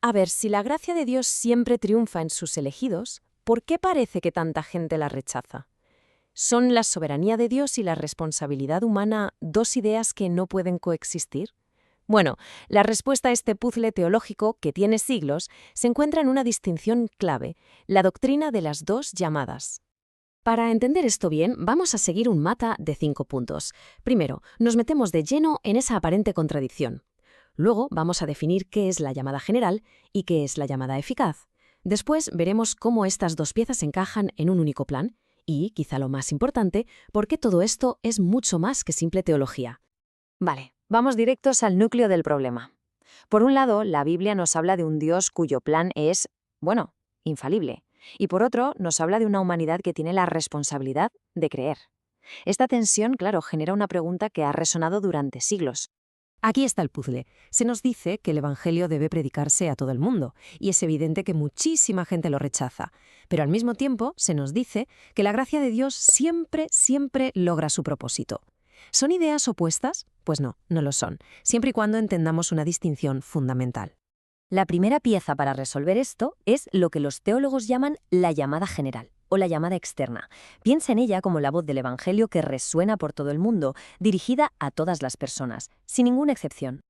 A ver, si la gracia de Dios siempre triunfa en sus elegidos, ¿por qué parece que tanta gente la rechaza? ¿Son la soberanía de Dios y la responsabilidad humana dos ideas que no pueden coexistir? Bueno, la respuesta a este puzzle teológico, que tiene siglos, se encuentra en una distinción clave, la doctrina de las dos llamadas. Para entender esto bien, vamos a seguir un mapa de 5 puntos. Primero, nos metemos de lleno en esa aparente contradicción. Luego vamos a definir qué es la llamada general y qué es la llamada eficaz. Después veremos cómo estas dos piezas encajan en un único plan y, quizá lo más importante, por qué todo esto es mucho más que simple teología. Vale, vamos directos al núcleo del problema. Por un lado, la Biblia nos habla de un Dios cuyo plan es, bueno, infalible. Y por otro, nos habla de una humanidad que tiene la responsabilidad de creer. Esta tensión, claro, genera una pregunta que ha resonado durante siglos. Aquí está el puzzle. Se nos dice que el Evangelio debe predicarse a todo el mundo, y es evidente que muchísima gente lo rechaza. Pero al mismo tiempo se nos dice que la gracia de Dios siempre, siempre logra su propósito. ¿Son ideas opuestas? Pues no, no lo son, siempre y cuando entendamos una distinción fundamental. La primera pieza para resolver esto es lo que los teólogos llaman la llamada general o la llamada externa. Piensa en ella como la voz del Evangelio que resuena por todo el mundo, dirigida a todas las personas, sin ninguna excepción.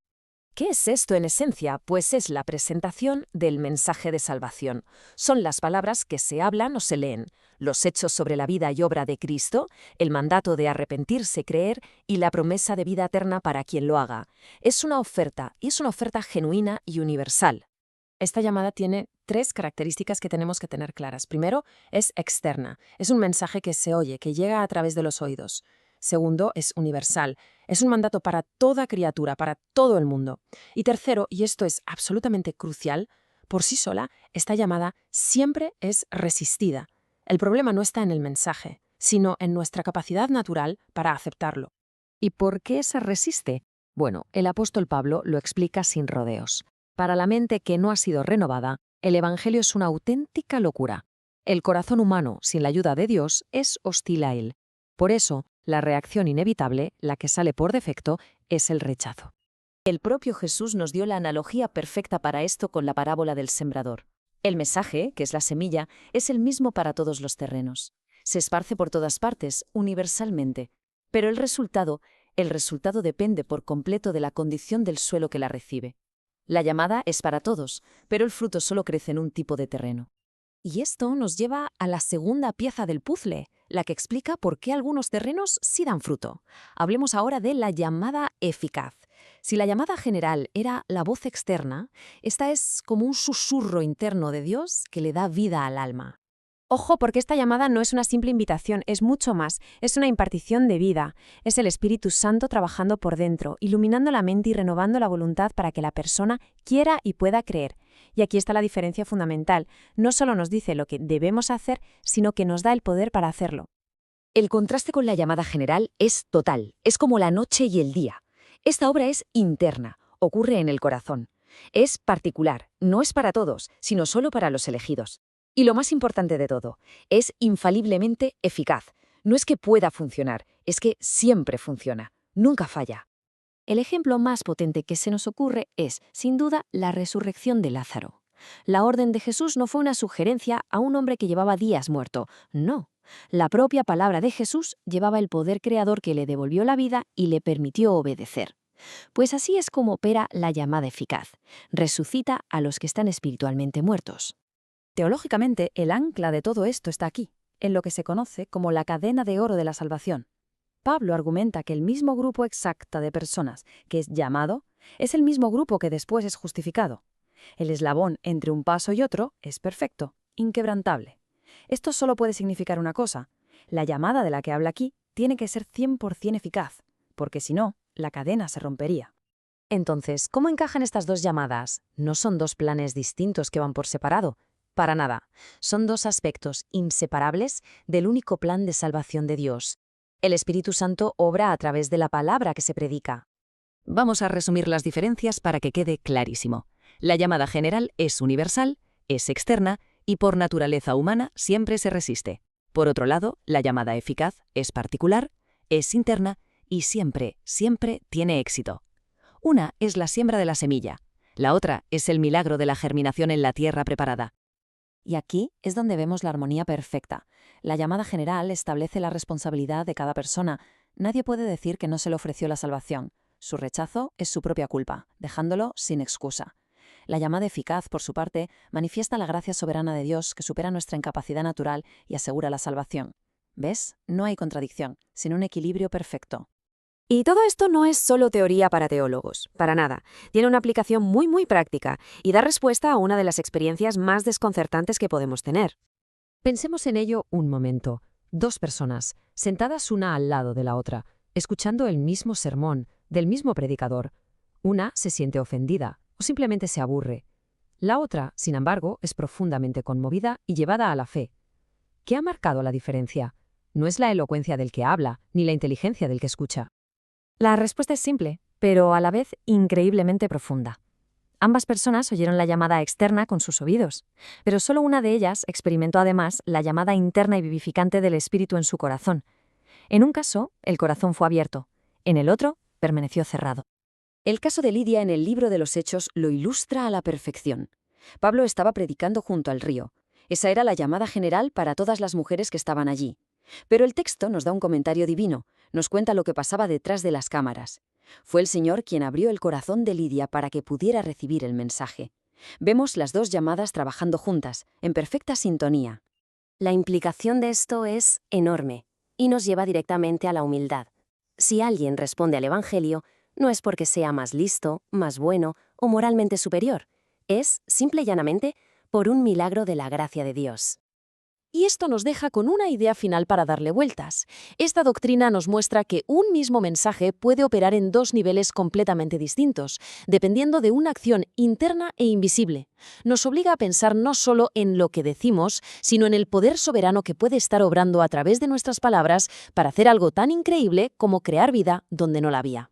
¿Qué es esto en esencia? Pues es la presentación del mensaje de salvación. Son las palabras que se hablan o se leen, los hechos sobre la vida y obra de Cristo, el mandato de arrepentirse, creer y la promesa de vida eterna para quien lo haga. Es una oferta, y es una oferta genuina y universal. Esta llamada tiene 3 características que tenemos que tener claras. Primero, es externa. Es un mensaje que se oye, que llega a través de los oídos. Segundo, es universal. Es un mandato para toda criatura, para todo el mundo. Y tercero, y esto es absolutamente crucial, por sí sola, esta llamada siempre es resistida. El problema no está en el mensaje, sino en nuestra capacidad natural para aceptarlo. ¿Y por qué se resiste? Bueno, el apóstol Pablo lo explica sin rodeos. Para la mente que no ha sido renovada, el Evangelio es una auténtica locura. El corazón humano, sin la ayuda de Dios, es hostil a él. Por eso, la reacción inevitable, la que sale por defecto, es el rechazo. El propio Jesús nos dio la analogía perfecta para esto con la parábola del sembrador. El mensaje, que es la semilla, es el mismo para todos los terrenos. Se esparce por todas partes, universalmente. Pero el resultado depende por completo de la condición del suelo que la recibe. La llamada es para todos, pero el fruto solo crece en un tipo de terreno. Y esto nos lleva a la segunda pieza del puzzle, la que explica por qué algunos terrenos sí dan fruto. Hablemos ahora de la llamada eficaz. Si la llamada general era la voz externa, esta es como un susurro interno de Dios que le da vida al alma. Ojo, porque esta llamada no es una simple invitación, es mucho más, es una impartición de vida. Es el Espíritu Santo trabajando por dentro, iluminando la mente y renovando la voluntad para que la persona quiera y pueda creer. Y aquí está la diferencia fundamental. No solo nos dice lo que debemos hacer, sino que nos da el poder para hacerlo. El contraste con la llamada general es total, es como la noche y el día. Esta obra es interna, ocurre en el corazón. Es particular, no es para todos, sino solo para los elegidos. Y lo más importante de todo, es infaliblemente eficaz. No es que pueda funcionar, es que siempre funciona, nunca falla. El ejemplo más potente que se nos ocurre es, sin duda, la resurrección de Lázaro. La orden de Jesús no fue una sugerencia a un hombre que llevaba días muerto, no. La propia palabra de Jesús llevaba el poder creador que le devolvió la vida y le permitió obedecer. Pues así es como opera la llamada eficaz. Resucita a los que están espiritualmente muertos. Teológicamente, el ancla de todo esto está aquí, en lo que se conoce como la cadena de oro de la salvación. Pablo argumenta que el mismo grupo exacto de personas que es llamado es el mismo grupo que después es justificado. El eslabón entre un paso y otro es perfecto, inquebrantable. Esto solo puede significar una cosa. La llamada de la que habla aquí tiene que ser 100% eficaz, porque si no, la cadena se rompería. Entonces, ¿cómo encajan estas dos llamadas? No son dos planes distintos que van por separado. Para nada. Son dos aspectos inseparables del único plan de salvación de Dios. El Espíritu Santo obra a través de la palabra que se predica. Vamos a resumir las diferencias para que quede clarísimo. La llamada general es universal, es externa y por naturaleza humana siempre se resiste. Por otro lado, la llamada eficaz es particular, es interna y siempre, siempre tiene éxito. Una es la siembra de la semilla. La otra es el milagro de la germinación en la tierra preparada. Y aquí es donde vemos la armonía perfecta. La llamada general establece la responsabilidad de cada persona. Nadie puede decir que no se le ofreció la salvación. Su rechazo es su propia culpa, dejándolo sin excusa. La llamada eficaz, por su parte, manifiesta la gracia soberana de Dios que supera nuestra incapacidad natural y asegura la salvación. ¿Ves? No hay contradicción, sino un equilibrio perfecto. Y todo esto no es solo teoría para teólogos, para nada. Tiene una aplicación muy práctica y da respuesta a una de las experiencias más desconcertantes que podemos tener. Pensemos en ello un momento. Dos personas, sentadas una al lado de la otra, escuchando el mismo sermón, del mismo predicador. Una se siente ofendida o simplemente se aburre. La otra, sin embargo, es profundamente conmovida y llevada a la fe. ¿Qué ha marcado la diferencia? No es la elocuencia del que habla, ni la inteligencia del que escucha. La respuesta es simple, pero a la vez increíblemente profunda. Ambas personas oyeron la llamada externa con sus oídos, pero solo una de ellas experimentó además la llamada interna y vivificante del Espíritu en su corazón. En un caso, el corazón fue abierto, en el otro, permaneció cerrado. El caso de Lidia en el libro de los Hechos lo ilustra a la perfección. Pablo estaba predicando junto al río. Esa era la llamada general para todas las mujeres que estaban allí. Pero el texto nos da un comentario divino, nos cuenta lo que pasaba detrás de las cámaras. Fue el Señor quien abrió el corazón de Lidia para que pudiera recibir el mensaje. Vemos las dos llamadas trabajando juntas, en perfecta sintonía. La implicación de esto es enorme y nos lleva directamente a la humildad. Si alguien responde al Evangelio, no es porque sea más listo, más bueno o moralmente superior. Es, simple y llanamente, por un milagro de la gracia de Dios. Y esto nos deja con una idea final para darle vueltas. Esta doctrina nos muestra que un mismo mensaje puede operar en dos niveles completamente distintos, dependiendo de una acción interna e invisible. Nos obliga a pensar no solo en lo que decimos, sino en el poder soberano que puede estar obrando a través de nuestras palabras para hacer algo tan increíble como crear vida donde no la había.